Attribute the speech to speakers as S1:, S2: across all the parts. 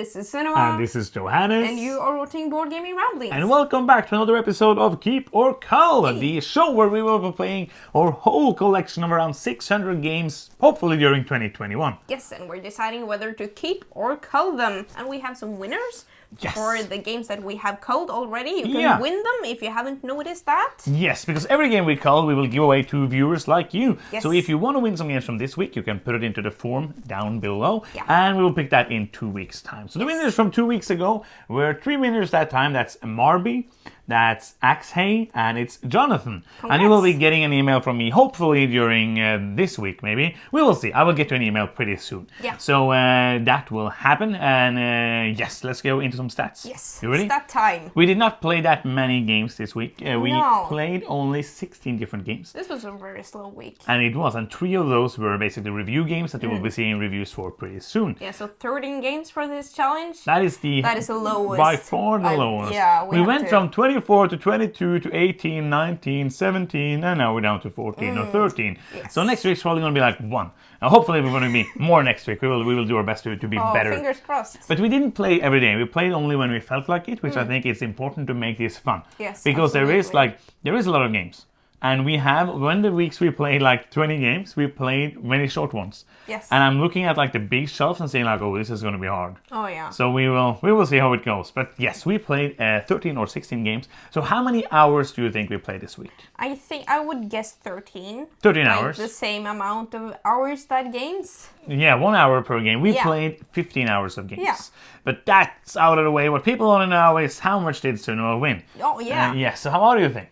S1: This is Cinema.
S2: And this is Johannes.
S1: And you are watching Board Gaming Ramblings.
S2: And welcome back to another episode of Keep or Cull, the show where we will be playing our whole collection of around 600 games, hopefully during 2021.
S1: Yes, and we're deciding whether to keep or cull them. And we have some winners.
S2: Yes.
S1: For the games that we have culled already. You can win them if you haven't noticed that.
S2: Yes, because every game we cull, we will give away to viewers like you.
S1: Yes.
S2: So if you want to win some games from this week, you can put it into the form down below.
S1: Yeah.
S2: And we will pick that in 2 weeks' time. So the winners from 2 weeks ago were 3 winners that time. That's Marby, that's Axhay, and it's Jonathan.
S1: Congrats.
S2: And you will be getting an email from me, hopefully during this week, maybe. We will see. I will get you an email pretty soon.
S1: Yeah.
S2: So that will happen. And yes, let's go into some stats.
S1: Yes,
S2: You ready?
S1: Stat time.
S2: We did not play that many games this week. We
S1: No.
S2: played only 16 different games.
S1: This was a very slow week.
S2: And it was. And 3 of those were basically review games that you will be seeing reviews for pretty soon.
S1: Yeah, so 13 games for this challenge.
S2: That is the
S1: lowest.
S2: by far the lowest.
S1: Yeah,
S2: we went from 24 to 22 to 18, 19, 17, and now we're down to 14 or 13.
S1: Yes.
S2: So next week's probably going to be like 1. Now hopefully we're going to be more next week. We will do our best to be better.
S1: Fingers crossed.
S2: But we didn't play every day. We played only when we felt like it, which I think is important to make this fun.
S1: Yes,
S2: because
S1: absolutely.
S2: there is a lot of games. And we have, when the weeks we played like 20 games, we played many short ones.
S1: Yes.
S2: And I'm looking at like the big shelves and saying like, oh, this is going to be hard.
S1: Oh, yeah.
S2: So we will see how it goes. But yes, we played 13 or 16 games. So how many hours do you think we played this week?
S1: I think I would guess 13.
S2: 13
S1: like
S2: hours.
S1: The same amount of hours that games.
S2: Yeah, 1 hour per game. We
S1: Yeah.
S2: played 15 hours of games.
S1: Yeah.
S2: But that's out of the way. What people want to know is how much did Sunil win?
S1: Oh, yeah.
S2: Yeah, so how do you think?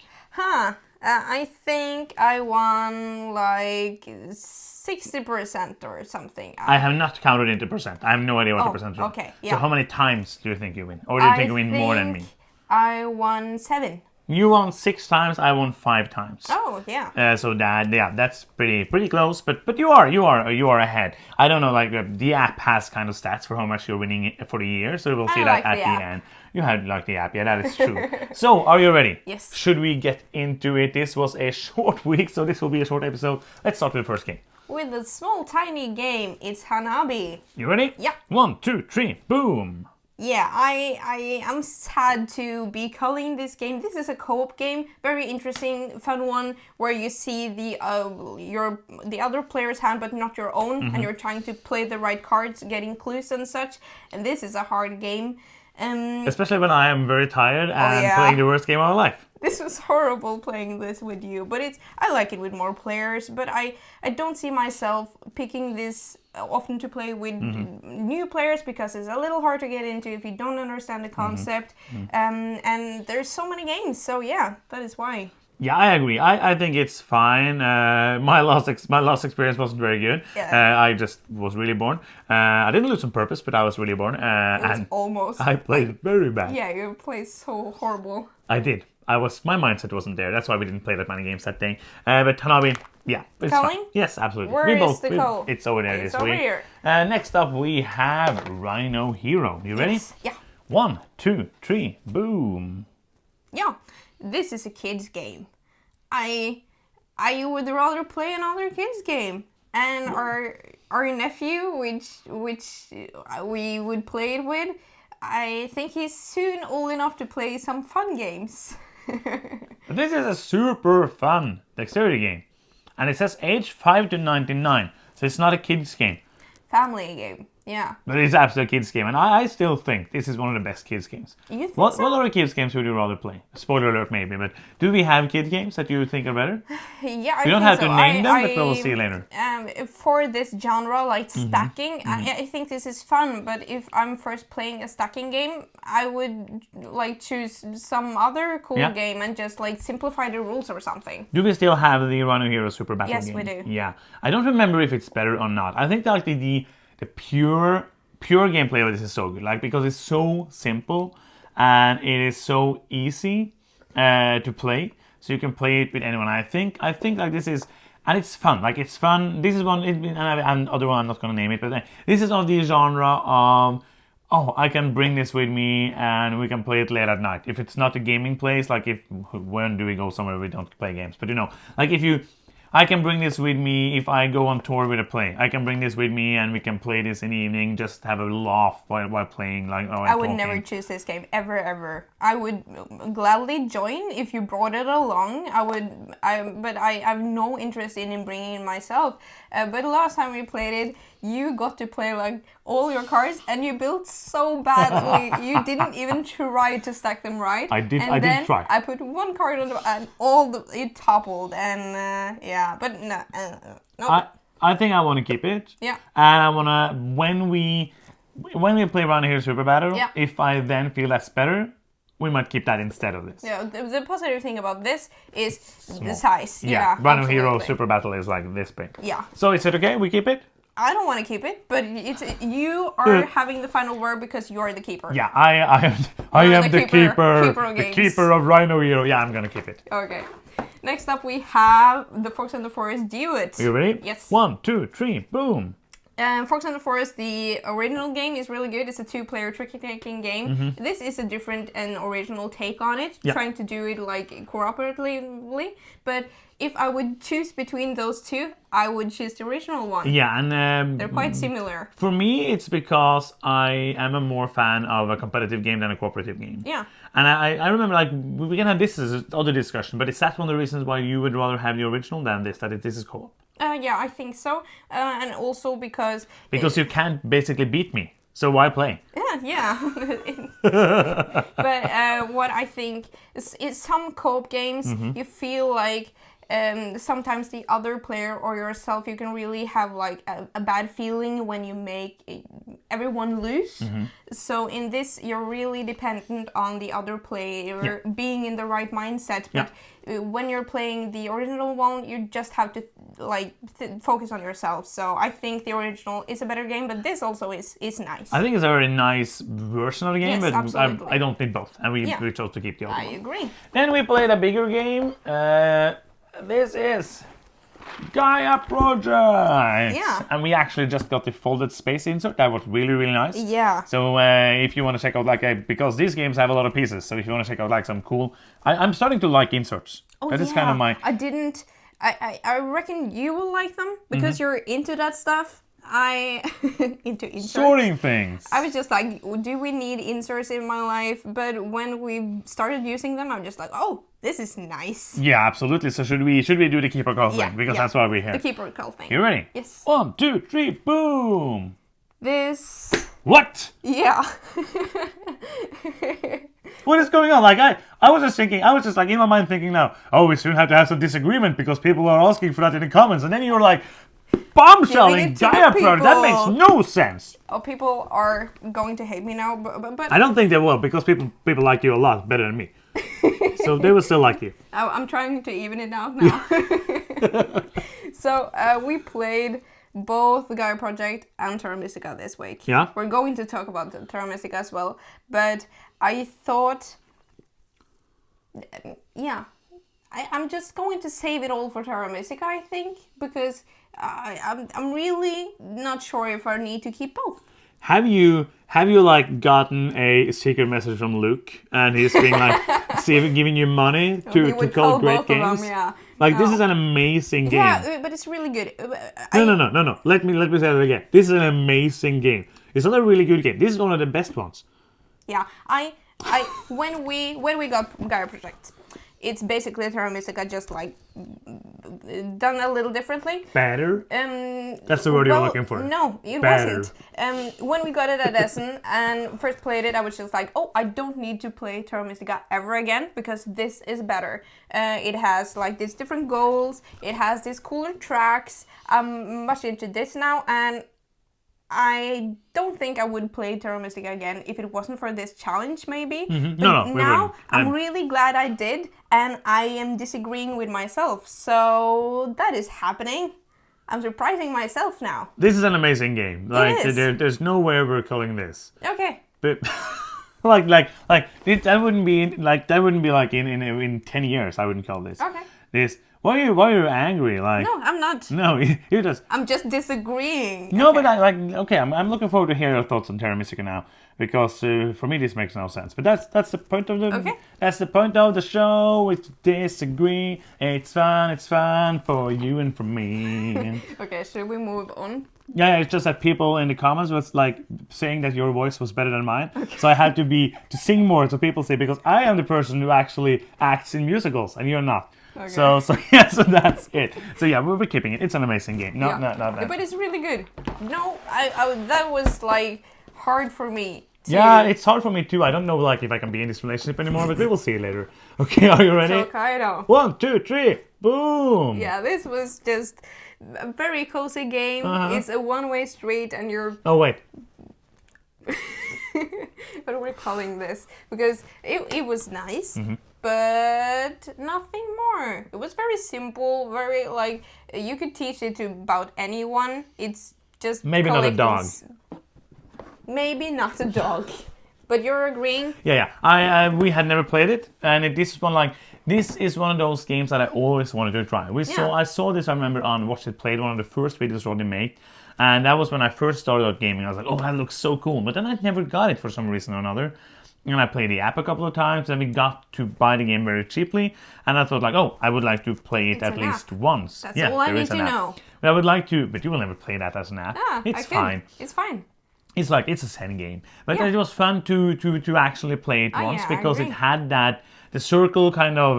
S1: I think I won like 60% or something.
S2: I have not counted into percent. I have no idea what the percent is.
S1: okay, yeah.
S2: So how many times do you think you win? Or do you think you win more than me?
S1: I won 7.
S2: You won 6 times, I won 5 times.
S1: Oh, yeah.
S2: So that's pretty close, but you are ahead. I don't know, like the app has kind of stats for how much you're winning for the year, so we'll see that
S1: like
S2: at
S1: the
S2: the
S1: app.
S2: end. You had like the app, yeah, that is true. So, are you ready?
S1: Yes.
S2: Should we get into it? This was a short week, so this will be a short episode. Let's start with the first game.
S1: With a small, tiny game, it's Hanabi.
S2: You ready?
S1: Yeah.
S2: 1, 2, 3, boom!
S1: Yeah, I am sad to be culling this game. This is a co-op game, very interesting, fun one, where you see the other player's hand, but not your own, and you're trying to play the right cards, getting clues and such. And this is a hard game.
S2: Especially when I am very tired and
S1: yeah.
S2: playing the worst game of my life.
S1: This was horrible playing this with you, but I like it with more players, but I don't see myself picking this often to play with new players because it's a little hard to get into if you don't understand the concept. And there's so many games, so yeah, that is why.
S2: Yeah, I agree. I think it's fine. My last experience wasn't very good.
S1: Yeah.
S2: I just was really bored. I didn't lose on purpose, but I was really bored. And
S1: Almost.
S2: I played very bad.
S1: Yeah, you play so horrible.
S2: I did. My mindset wasn't there. That's why we didn't play that many games that day. But Hanabi, yeah, it's
S1: Culling?
S2: fine. Yes, absolutely.
S1: Where is the cull?
S2: It's over there
S1: It's
S2: this
S1: over
S2: week.
S1: here.
S2: Next up, we have Rhino Hero. You ready?
S1: Yes. Yeah.
S2: 1, 2, 3, boom.
S1: Yeah, this is a kid's game. I would rather play another kid's game. And our nephew, which we would play it with, I think he's soon old enough to play some fun games.
S2: But this is a super fun dexterity game. And it says age 5 to 99. So it's not a kid's game.
S1: Family game, yeah.
S2: But it's absolutely a kid's game. And I still think this is one of the best kids games.
S1: You think
S2: What
S1: so?
S2: other kids games would you rather play? Spoiler alert maybe, but do we have kid games that you think are better?
S1: Yeah,
S2: We don't have to name them, but we'll see later.
S1: For this genre, like
S2: Mm-hmm.
S1: stacking, I think this is fun. But if I'm first playing a stacking game, I would like choose some other cool game and just like simplify the rules or something.
S2: Do we still have the Rhino Hero Super Battle
S1: Yes,
S2: game?
S1: we do.
S2: Yeah. I don't remember if it's better or not. I think that like the pure gameplay of this is so good. Like because it's so simple and it is so easy to play. So you can play it with anyone. I think like this is, and it's fun. Like it's fun. This is one, and other one I'm not gonna name it, but this is of the genre of, oh, I can bring this with me and we can play it late at night. If it's not a gaming place, like when do we go somewhere we don't play games? But like if you, I can bring this with me if I go on tour with a play. I can bring this with me and we can play this in the evening, just have a laugh while playing.
S1: I would never choose this game, ever. I would gladly join if you brought it along. But I have no interest in bringing it myself. But the last time we played it, you got to play like all your cards and you built so badly. You didn't even try to stack them right.
S2: I did try.
S1: I put one card on and it toppled and but no.
S2: I think I want to keep it.
S1: Yeah.
S2: And I want to, when we play around here Super Battle,
S1: yeah.
S2: if I then feel that's better, we might keep that instead of this.
S1: Yeah, the positive thing about this is the size.
S2: Yeah, Random Hero Super Battle is like this big.
S1: Yeah.
S2: So is it okay? We keep it?
S1: I don't want to keep it, but you are having the final word because you're the keeper.
S2: Yeah, I am the keeper of Rhino Hero. Yeah, I'm gonna keep it.
S1: Okay. Next up we have the Fox and the Forest Duet.
S2: Are you ready?
S1: Yes.
S2: 1, 2, 3, boom.
S1: Fox and the Forest, the original game is really good. It's a 2-player tricky-taking game.
S2: Mm-hmm.
S1: This is a different and original take on it, trying to do it like cooperatively. But if I would choose between those two, I would choose the original one.
S2: Yeah, and
S1: they're quite similar.
S2: For me, it's because I am a more fan of a competitive game than a cooperative game.
S1: Yeah.
S2: And I remember, like, we can have this as other discussion, but is that one of the reasons why you would rather have the original than this, that this is co-op?
S1: Yeah, I think so. And also because...
S2: Because you can't basically beat me. So why play?
S1: Yeah. But what I think is some co-op games, you feel like sometimes the other player or yourself, you can really have like a bad feeling when you make everyone lose. So in this, you're really dependent on the other player being in the right mindset. But when you're playing the original one, you just have to focus on yourself. So I think the original is a better game, but this also is nice.
S2: I think it's a very nice version of the game,
S1: yes,
S2: but I don't need both. And we chose to keep the other one.
S1: I agree.
S2: Then we played a bigger game. This is Gaia Project.
S1: Yeah.
S2: And we actually just got the folded space insert. That was really, really nice.
S1: Yeah.
S2: So if you want to check out, because these games have a lot of pieces, so if you want to check out some cool... I'm starting to like inserts.
S1: Oh,
S2: that is kind of my...
S1: I reckon you will like them because you're into that stuff. Into inserts.
S2: Sorting things.
S1: I was just like, do we need inserts in my life? But when we started using them, I'm just like, oh, this is nice.
S2: Yeah, absolutely. So should we do the keeper call thing? Because that's why we're here.
S1: The keeper call thing.
S2: You ready?
S1: Yes.
S2: 1, 2, 3, boom.
S1: This.
S2: What?
S1: Yeah.
S2: What is going on? Like I was just like in my mind thinking now, oh, we soon have to have some disagreement because people are asking for that in the comments, and then you were like, bombshelling Gaia Project. That makes no sense.
S1: Oh, people are going to hate me now, but
S2: I don't think they will because people like you a lot better than me. So they will still like you.
S1: I'm trying to even it out now. So we played both the Gaia Project and Terra Mystica this week.
S2: Yeah.
S1: We're going to talk about Terra Mystica as well, but I thought, I'm just going to save it all for Terra Mystica, I think, because I'm really not sure if I need to keep both.
S2: Have you like gotten a secret message from Luke and he's being like giving you money to call great games? This is an amazing game.
S1: Yeah, but it's really good.
S2: No. Let me say that again. This is an amazing game. It's not a really good game. This is one of the best ones.
S1: Yeah, when we got Gaia Project, it's basically Terra Mystica, just like done a little differently.
S2: Better? That's the word you're looking for.
S1: No, it
S2: Better.
S1: wasn't. When we got it at Essen and first played it, I was just like, oh, I don't need to play Terra Mystica ever again because this is better. It has like these different goals. It has these cooler tracks. I'm much into this now, and I don't think I would play Terra Mystica again if it wasn't for this challenge, maybe.
S2: Mm-hmm.
S1: But now I'm really glad I did, and I am disagreeing with myself. So that is happening. I'm surprising myself now.
S2: This is an amazing game.
S1: It is.
S2: There's no way we're calling this.
S1: Okay.
S2: But that wouldn't be like in 10 years. I wouldn't call this.
S1: Okay.
S2: this. Why are you angry? Like,
S1: No, I'm not.
S2: no, you just.
S1: I'm just disagreeing.
S2: No,
S1: Okay.
S2: but I like. Okay, I'm looking forward to hear your thoughts on Terra Mystica now, because for me this makes no sense. But that's the point of the.
S1: Okay.
S2: That's the point of the show. We disagree. It's fun for you and for me.
S1: Okay, should we move on?
S2: Yeah, it's just that people in the comments was like saying that your voice was better than mine. So I had to sing more, so people say, because I am the person who actually acts in musicals and you're not.
S1: Okay.
S2: So yeah, so that's it. So yeah, we're keeping it. It's an amazing game. No,
S1: Yeah.
S2: not bad.
S1: But it's really good. No, I that was like hard for me.
S2: Yeah, it's hard for me too. I don't know like if I can be in this relationship anymore, but we will see later. Okay, are you ready?
S1: So kind of.
S2: 1, 2, 3, boom!
S1: Yeah, this was just a very cozy game. It's a one-way street, and you're.
S2: Oh wait.
S1: What are we calling this? Because it was nice, but nothing more. It was very simple, very like you could teach it to about anyone. It's just
S2: Maybe not a dog.
S1: Maybe not a dog. But you're agreeing?
S2: Yeah. We had never played it, and this is one of those games that I always wanted to try. I saw this. I remember on Watch It Played, one of the first videos Rodney made, and that was when I first started out gaming. I was like, oh, that looks so cool, but then I never got it for some reason or another. And I played the app a couple of times, and we got to buy the game very cheaply. And I thought, like, oh, I would like to play it at least once.
S1: That's all I need to know.
S2: But I would like to, but you will never play that as an app. It's fine.
S1: It's fine.
S2: It's like it's a setting game, but it was fun to actually play it once because it had the circle kind of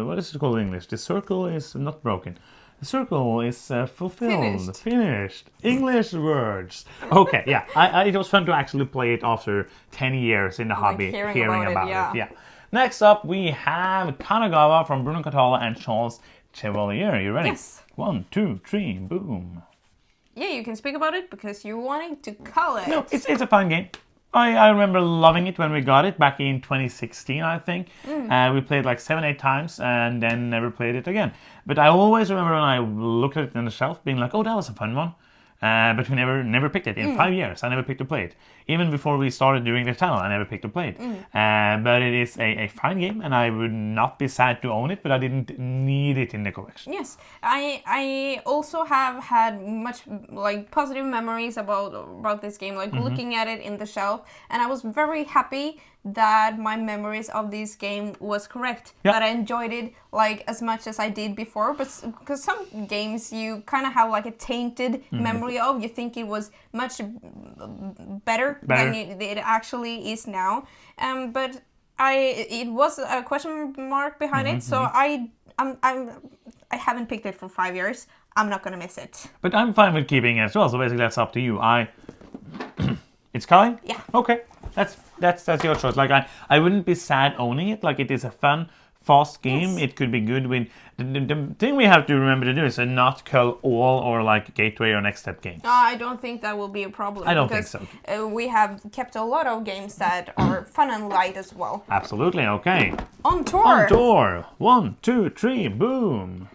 S2: what is it called in English? The circle is not broken. The circle is fulfilled, finished. English words. Okay, yeah. It was fun to actually play it after 10 years in the hobby, hearing about it. Yeah. Next up, we have Kanagawa from Bruno Catala and Charles Chevalier. You ready?
S1: Yes.
S2: 1, 2, 3, boom.
S1: Yeah, you can speak about it because you wanted to call it.
S2: No, it's a fun game. I remember loving it when we got it back in 2016, I think. We played like 7-8 times and then never played it again. But I always remember when I looked at it on the shelf being like, oh, that was a fun one. But we never picked it. In 5 years, I never picked to play it. Even before we started doing the channel, I never picked to play it. But it is a fine game, and I would not be sad to own it, but I didn't need it in the collection.
S1: Yes, I also have had much like positive memories about this game, like looking at it in the shelf, and I was very happy that my memories of this game was correct.
S2: Yeah.
S1: That I enjoyed it like as much as I did before, but because some games you kind of have like a tainted memory of, you think it was much better. than it actually is now. But it was a question mark behind it, so I haven't picked it for 5 years. I'm not gonna miss it.
S2: But I'm fine with keeping it as well. So basically, that's up to you. It's Culling?
S1: Yeah.
S2: Okay. That's your choice. Like I wouldn't be sad owning it. Like it is a fun, fast game. Yes. It could be good with the thing we have to remember to do is to not cull all or like gateway or next step games.
S1: I don't think that will be a problem.
S2: I don't think so.
S1: We have kept a lot of games that are fun and light as well.
S2: Absolutely. Okay.
S1: On tour.
S2: On tour. 1, 2, 3, boom.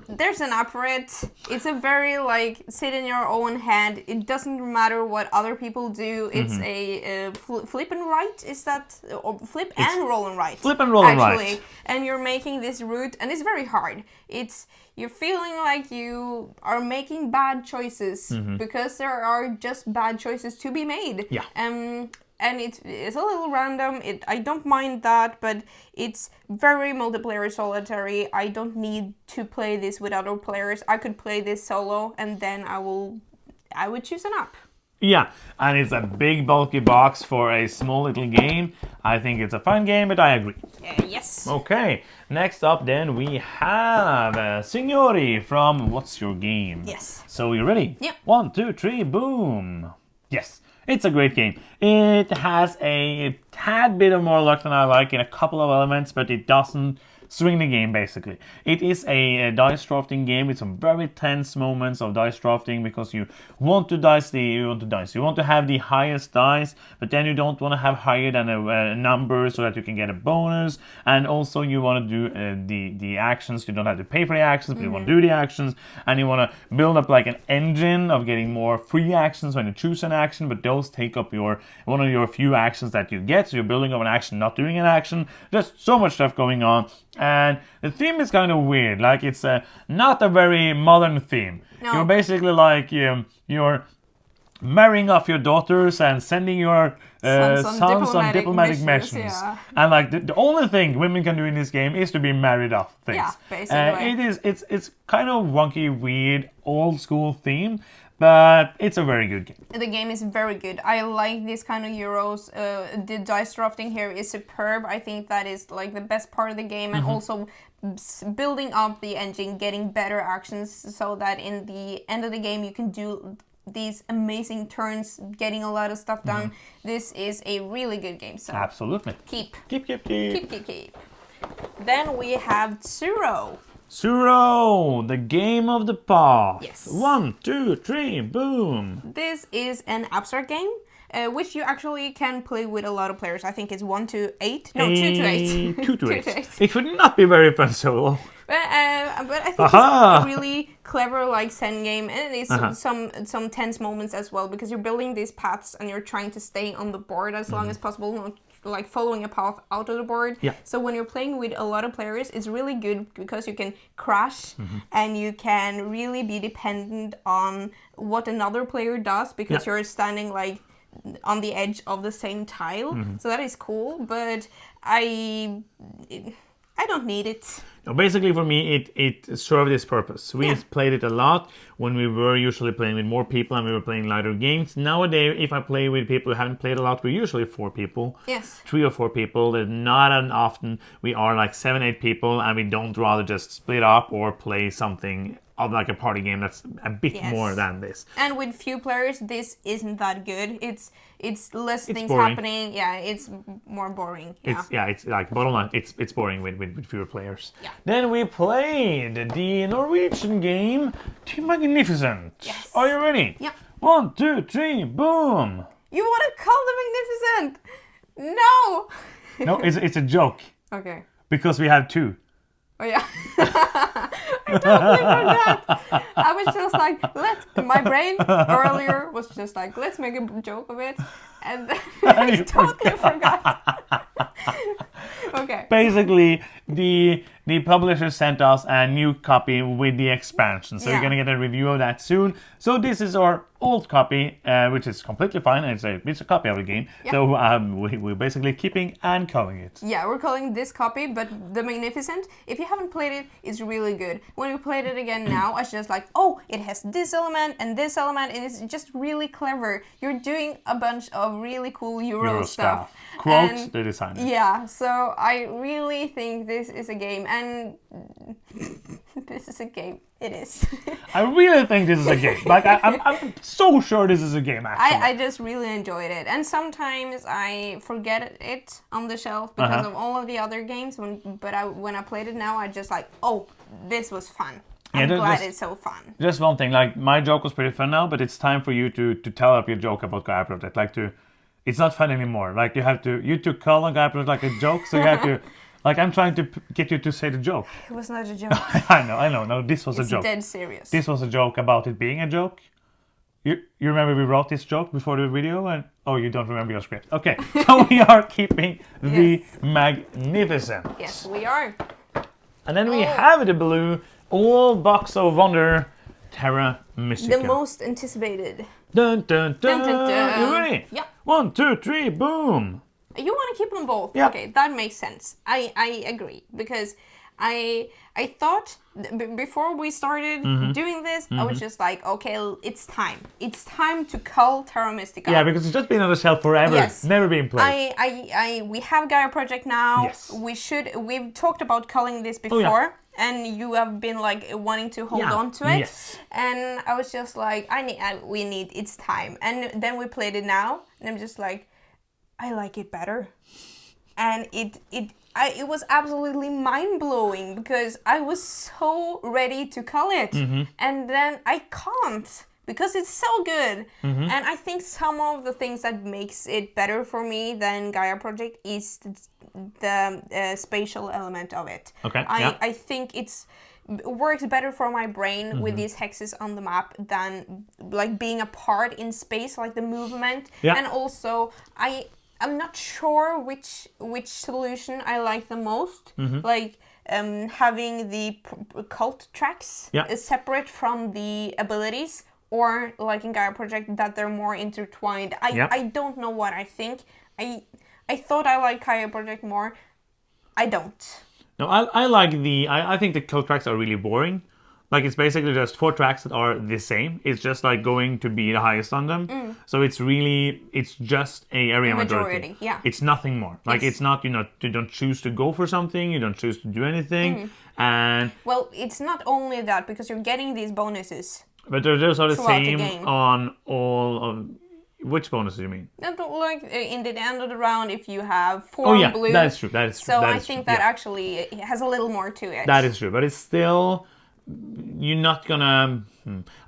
S1: There's an app for it. It's a very like sit in your own head. It doesn't matter what other people do. It's a flip and right. Is that or flip and roll and right?
S2: Flip and roll and right.
S1: And you're making this route, and it's very hard. You're feeling like you are making bad choices because there are just bad choices to be made.
S2: Yeah.
S1: And it's a little random. I don't mind that, but it's very multiplayer solitary. I don't need to play this with other players. I could play this solo, and then I would choose an app.
S2: Yeah, and it's a big bulky box for a small little game. I think it's a fun game, but I agree.
S1: Yes.
S2: Okay, next up then we have Signori from What's Your Game?
S1: Yes.
S2: So you ready?
S1: Yep.
S2: 1, 2, 3, boom. Yes. It's a great game. It has a tad bit of more luck than I like in a couple of elements, but it doesn't swing the game, basically. It is a dice drafting game with some very tense moments of dice drafting because you want to You want to have the highest dice, but then you don't want to have higher than a number so that you can get a bonus. And also you want to do the actions. You don't have to pay for the actions, but you want to do the actions. And you want to build up like an engine of getting more free actions when you choose an action, but those take up one of your few actions that you get. So you're building up an action, not doing an action. There's so much stuff going on. And the theme is kind of weird. Like it's not a very modern theme.
S1: No.
S2: You're basically like you're marrying off your daughters and sending your sons on diplomatic missions.
S1: Yeah.
S2: And like the only thing women can do in this game is to be married off things.
S1: Yeah, basically.
S2: It's kind of wonky, weird, old school theme, but it's a very good game.
S1: The game is very good. I like this kind of Euros. The dice drafting here is superb. I think that is like the best part of the game, and also building up the engine, getting better actions, so that in the end of the game you can do these amazing turns, getting a lot of stuff done. This is a really good game. So
S2: Absolutely.
S1: keep.
S2: Keep.
S1: Then we have Tsuro.
S2: Tsuro, the game of the past.
S1: Yes.
S2: 1, 2, 3, boom.
S1: This is an abstract game, which you actually can play with a lot of players. I think it's 1 to 8. No, 2 to 8.
S2: 2 to
S1: 2
S2: 8.
S1: to 8.
S2: It would not be very fun solo.
S1: But I think it's a really clever like Zen game, and it is some tense moments as well, because you're building these paths and you're trying to stay on the board as long as possible, not like following a path out of the board.
S2: Yeah.
S1: So when you're playing with a lot of players, it's really good because you can crash and you can really be dependent on what another player does, because you're standing like on the edge of the same tile. So that is cool, but I don't need it.
S2: No, basically, for me, it served its purpose. We played it a lot when we were usually playing with more people and we were playing lighter games. Nowadays, if I play with people who haven't played a lot, we're usually 4 people.
S1: Yes.
S2: 3 or 4 people. There's not an often we are like 7, 8 people, and we don't rather just split up or play something of like a party game that's a bit more than this.
S1: And with few players, this isn't that good. It's less things
S2: boring.
S1: happening. Yeah, it's more boring. Yeah.
S2: It's like bottom line. It's boring with fewer players.
S1: Yeah.
S2: Then we played the Norwegian game, Too Magnificent.
S1: Yes.
S2: Are you ready?
S1: Yeah.
S2: 1, 2, 3, boom.
S1: You want to call the Magnificent? No.
S2: No, it's a joke
S1: Okay.
S2: because we have 2.
S1: Oh yeah. I totally forgot. I was just like, my brain earlier was just like, let's make a joke of it. And then I totally forgot. Okay.
S2: Basically, the publisher sent us a new copy with the expansion. So you're going to get a review of that soon. So this is our old copy, which is completely fine. It's a copy of the game. Yeah. So we're basically keeping and calling it.
S1: Yeah, we're calling this copy, but the Magnificent, if you haven't played it, it's really good. When we played it again now, I was just like, oh, it has this element, and it's just really clever. You're doing a bunch of really cool Euro stuff.
S2: Quote the designer.
S1: Yeah, so I really think this is a game, and this is a game. It is.
S2: I really think this is a game. Like I'm so sure this is a game. Actually,
S1: I just really enjoyed it, and sometimes I forget it on the shelf because of all of the other games. When I played it now, I just like, oh, this was fun. I'm glad it's so fun.
S2: Just one thing, like my joke was pretty fun now, but it's time for you to tell up your joke about Gaia Project. It's not fun anymore. Like you took Cull on Gaia Project like a joke, so you have to. Like, I'm trying to get you to say the joke.
S1: It was not a joke.
S2: I know. No, this was a joke.
S1: It's dead serious.
S2: This was a joke about it being a joke. You remember we wrote this joke before the video? And you don't remember your script. Okay, so we are keeping the Magnificent.
S1: Yes, we are.
S2: And then we have the blue old box of wonder, Terra Mystica.
S1: The most anticipated.
S2: Dun, dun, dun.
S1: Dun, dun, dun.
S2: You ready?
S1: Yeah.
S2: 1, 2, 3, boom.
S1: You want to keep them both?
S2: Yeah.
S1: Okay, that makes sense. I agree, because I thought before we started doing this, I was just like, okay, it's time. It's time to cull Terra Mystica.
S2: Yeah, because it's just been on the shelf forever.
S1: Yes.
S2: Never been played.
S1: We have Gaia Project now.
S2: Yes.
S1: We've talked about culling this before. And you have been like wanting to hold on to it.
S2: Yes.
S1: And I was just like, it's time. And then we played it now, and I'm just like, I like it better. And it was absolutely mind-blowing, because I was so ready to cull it. And then I can't, because it's so good. And I think some of the things that makes it better for me than Gaia Project is the spatial element of it.
S2: Okay.
S1: I think it works better for my brain with these hexes on the map than like being a part in space, like the movement. And also I'm not sure which solution I like the most. Like having the cult tracks is separate from the abilities, or like in Gaia Project that they're more intertwined. I don't know what I think. I thought I liked Gaia Project more. I don't.
S2: No, I think the cult tracks are really boring. Like, it's basically just 4 tracks that are the same. It's just like going to be the highest on them. So it's just a area majority.
S1: Yeah.
S2: It's nothing more. Like, it's not, you don't choose to go for something. You don't choose to do anything. And
S1: well, it's not only that, because you're getting these bonuses.
S2: But those are the same
S1: game.
S2: on all of... Which bonuses do you mean?
S1: Like in the end of the round, if you have 4 blue.
S2: That is true.
S1: So I think that actually has a little more to it.
S2: That is true, but it's still... You're not gonna...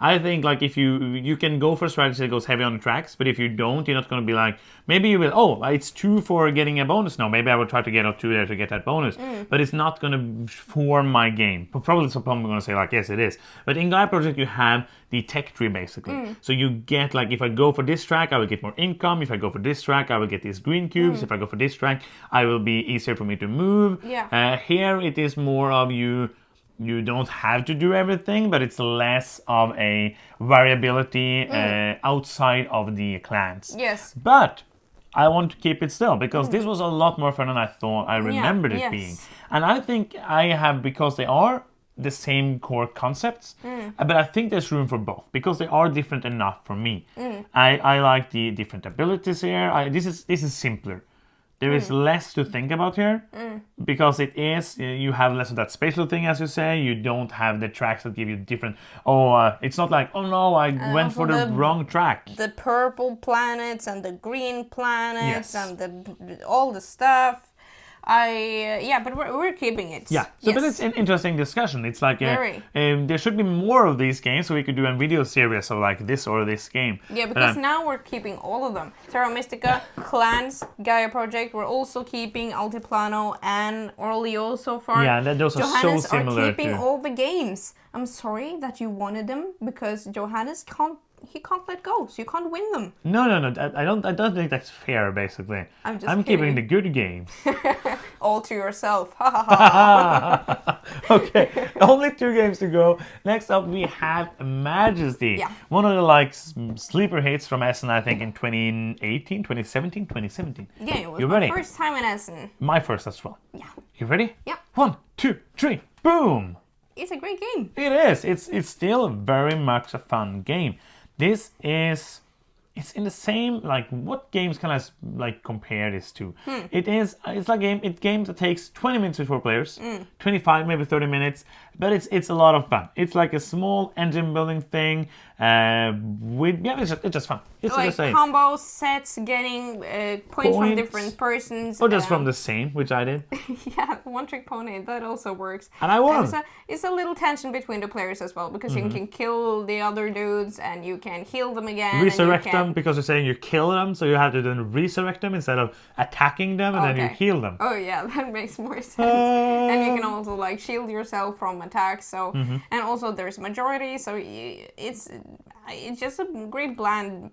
S2: I think, like, if you can go for a strategy that goes heavy on the tracks, but if you don't, you're not gonna be like... Maybe you will, it's 2 for getting a bonus now. Maybe I will try to get up 2 there to get that bonus. But it's not gonna form my game. But probably some people are gonna say, like, yes, it is. But in Gaia Project, you have the tech tree, basically. So you get, like, if I go for this track, I will get more income. If I go for this track, I will get these green cubes. If I go for this track, I will be easier for me to move. Here, it is more of you don't have to do everything, but it's less of a variability outside of the clans.
S1: Yes.
S2: But I want to keep it still, because this was a lot more fun than I thought I remembered it being. And I think I have, because they are the same core concepts, but I think there's room for both, because they are different enough for me. I like the different abilities here. This is simpler. There is less to think about here, because you have less of that spatial thing, as you say. You don't have the tracks that give you different... it's not like, oh no, I went for the wrong track.
S1: The purple planets and the green planets and all the stuff. But we're keeping it.
S2: Yeah, but it's an interesting discussion. It's like there should be more of these games, so we could do a video series of like this or this game.
S1: Yeah, because now we're keeping all of them. Terra Mystica, Clans, Gaia Project. We're also keeping Altiplano and Orleo so far.
S2: Yeah, those are
S1: Johannes
S2: so similar.
S1: are keeping all the games. I'm sorry that you wanted them, because Johannes can't let go, so you can't win them.
S2: No. I don't think that's fair. Basically, I'm keeping the good games.
S1: All to yourself.
S2: Okay, only 2 games to go. Next up, we have Majesty.
S1: Yeah.
S2: One of the sleeper hits from Essen, I think, in 2018, 2017, 2017.
S1: Yeah, it was
S2: You
S1: my
S2: ready?
S1: first time in Essen.
S2: My first as well.
S1: Yeah.
S2: You ready?
S1: Yeah.
S2: 1, 2, 3, boom!
S1: It's a great game.
S2: It is. It's still very much a fun game. It's in the same, like, what games can I compare this to? It's like a game that takes 20 minutes with 4 players, 25, maybe 30 minutes, but it's a lot of fun. It's like a small engine building thing. It's just fun. It's
S1: like
S2: just
S1: combo sets, getting points from different persons.
S2: Or just from the same, which I did.
S1: Yeah, one trick pony, that also works.
S2: And I won.
S1: It's a little tension between the players as well, because you can kill the other dudes and you can heal them again.
S2: Resurrect them, because you're saying you kill them, so you have to then resurrect them instead of attacking them, and then you heal them.
S1: Oh yeah, that makes more sense. And you can also like shield yourself from attacks. So and also there's majority, so it's just a great blend.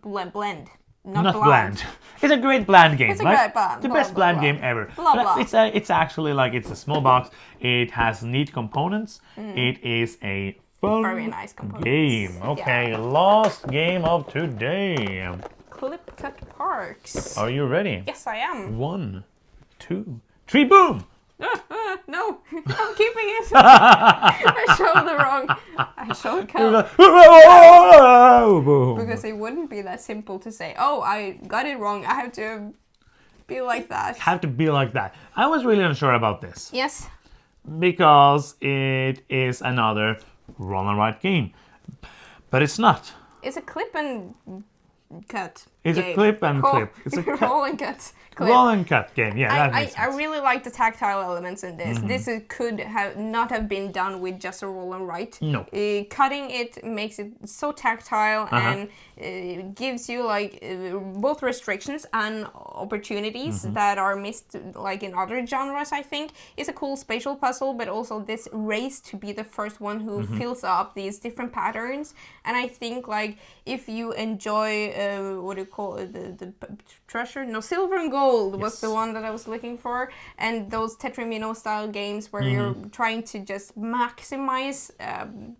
S1: Not bland.
S2: It's a great bland game.
S1: It's a great bland.
S2: The best bland game ever. It's actually like, it's a small box. It has neat components. It is a fun
S1: very nice
S2: game. Okay, last game of today.
S1: Clip Cut Parks.
S2: Are you ready?
S1: Yes, I am.
S2: 1, 2, 3, boom!
S1: No, I'm keeping it. I showed Cull. Because it wouldn't be that simple to say, oh, I got it wrong. I have to be like that.
S2: I was really unsure about this.
S1: Yes.
S2: Because it is another roll and write game. But it's not.
S1: It's a clip and cut.
S2: It's
S1: game.
S2: a clip and clip. It's a
S1: roll and cut. Clip.
S2: Roll and cut game. Yeah, that makes sense.
S1: I really like the tactile elements in this. This could not have been done with just a roll and write.
S2: No.
S1: Cutting it makes it so tactile and gives you like both restrictions and opportunities that are missed like in other genres. I think it's a cool spatial puzzle, but also this race to be the first one who fills up these different patterns. And I think like if you enjoy treasure? No, Silver and Gold was
S2: Yes.
S1: the one that I was looking for. And those Tetrimino style games where you're trying to just maximize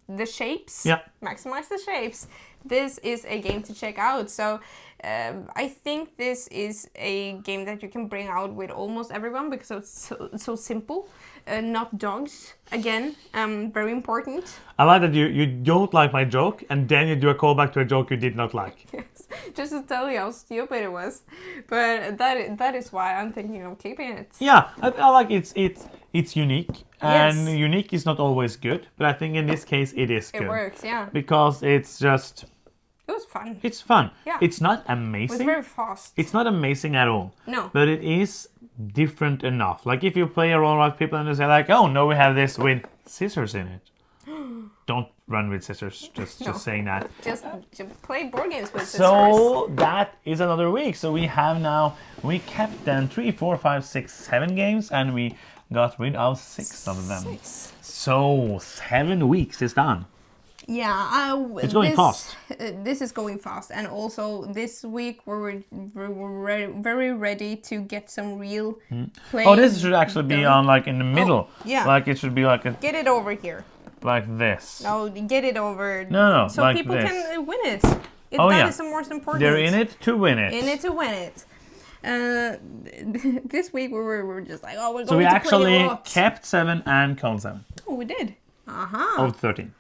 S1: the shapes.
S2: Yeah.
S1: Maximize the shapes. This is a game to check out. So I think this is a game that you can bring out with almost everyone because it's so simple. Not dogs. Again, very important.
S2: I like that you don't like my joke, and then you do a callback to a joke you did not like.
S1: Yes, just to tell you how stupid it was. But that is why I'm thinking of keeping it.
S2: Yeah, I like it's unique, and
S1: Yes.
S2: unique is not always good, but I think in this case it is good.
S1: It works, yeah.
S2: Because it's just,
S1: It was fun.
S2: it's fun.
S1: Yeah.
S2: It's not
S1: It was
S2: amazing.
S1: very fast.
S2: It's not amazing at all.
S1: No.
S2: But it is different enough. Like if you play a roll like people and they say like, oh no, we have this with scissors in it. Don't run with scissors. Just saying that.
S1: Just play board games with scissors.
S2: So that is another week. So we kept then 3, 4, 5, 6, 7 games, and we got rid of 6 of them.
S1: 6.
S2: So 7 weeks is done.
S1: Yeah,
S2: It's going fast.
S1: This is going fast, and also this week we were very ready to get some real play.
S2: Oh, this should actually be
S1: done.
S2: on like in the middle.
S1: yeah.
S2: Like it should be like
S1: Get it over here.
S2: like this.
S1: No, get it over.
S2: No,
S1: so
S2: like
S1: people
S2: this.
S1: can win it.
S2: Oh,
S1: That
S2: yeah.
S1: is the most important.
S2: They're in it to win it.
S1: In it to win it. This week we were just like, oh, we're going
S2: So we
S1: to play
S2: actually
S1: a lot.
S2: kept 7 and Cull 7
S1: Oh, we did. Uh-huh.
S2: of 13.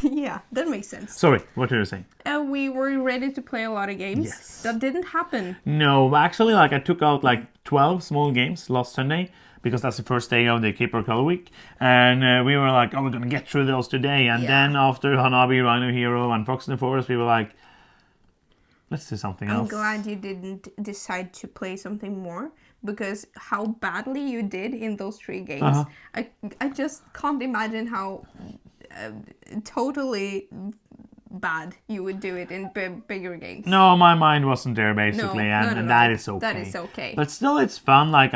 S1: Yeah, that makes sense.
S2: Sorry, what were you saying?
S1: We were ready to play a lot of games.
S2: Yes.
S1: That didn't happen.
S2: No, actually, like I took out like 12 small games last Sunday because that's the first day of the Keeper Cull week, and we were like, oh, we're gonna get through those today. And
S1: Yeah.
S2: then after Hanabi, Rhino Hero, and Fox in the Forest, we were like, let's do something
S1: I'm
S2: else.
S1: glad you didn't decide to play something more because how badly you did in those 3 games. I just can't imagine how totally bad you would do it in bigger games.
S2: No, my mind wasn't there basically,
S1: No,
S2: and that is okay.
S1: That is okay.
S2: But still, it's fun. Like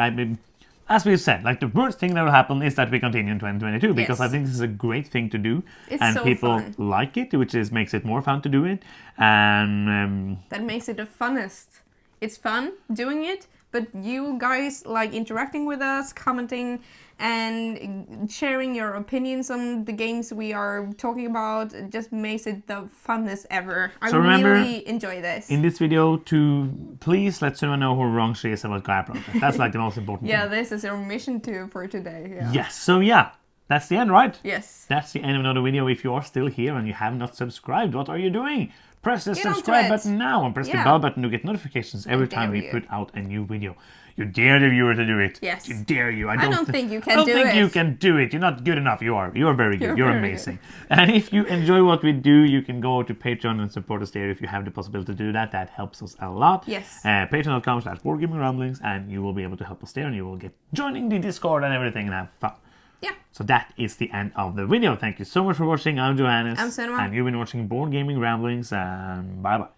S2: as we've said, like the worst thing that will happen is that we continue in 2022 because
S1: Yes.
S2: I think this is a great thing to do,
S1: It's
S2: and
S1: so
S2: people
S1: fun.
S2: like it, which makes it more fun to do it. And
S1: That makes it the funnest. It's fun doing it, but you guys like interacting with us, commenting, and sharing your opinions on the games we are talking about. It just makes it the funnest ever. I
S2: So remember,
S1: really enjoy this.
S2: in this video, to please let someone know how wrong she is about Gaia Project. That's like the most important
S1: Yeah,
S2: thing.
S1: this is our mission for today. Yeah.
S2: Yes. So yeah, that's the end, right?
S1: Yes.
S2: That's the end of another video. If you are still here and you have not subscribed, what are you doing? Press the
S1: Get onto
S2: subscribe
S1: it.
S2: button now and press the
S1: Yeah.
S2: bell button to get notifications every
S1: dare
S2: time we
S1: you.
S2: put out a new video. You dare the viewer to do it.
S1: Yes.
S2: You dare you.
S1: I don't think you can
S2: I don't
S1: do
S2: think
S1: it.
S2: you can do it. You're not good enough. You are. You're very good. You're
S1: very
S2: amazing. And if you enjoy what we do, you can go to Patreon and support us there if you have the possibility to do that. That helps us a lot.
S1: Yes.
S2: Patreon.com/BoardGamingRamblings, and you will be able to help us there, and you will get joining the Discord and everything and have fun.
S1: Yeah.
S2: So that is the end of the video. Thank you so much for watching. I'm Johannes.
S1: I'm Senua.
S2: And you've been watching Board Gaming Ramblings, and bye-bye.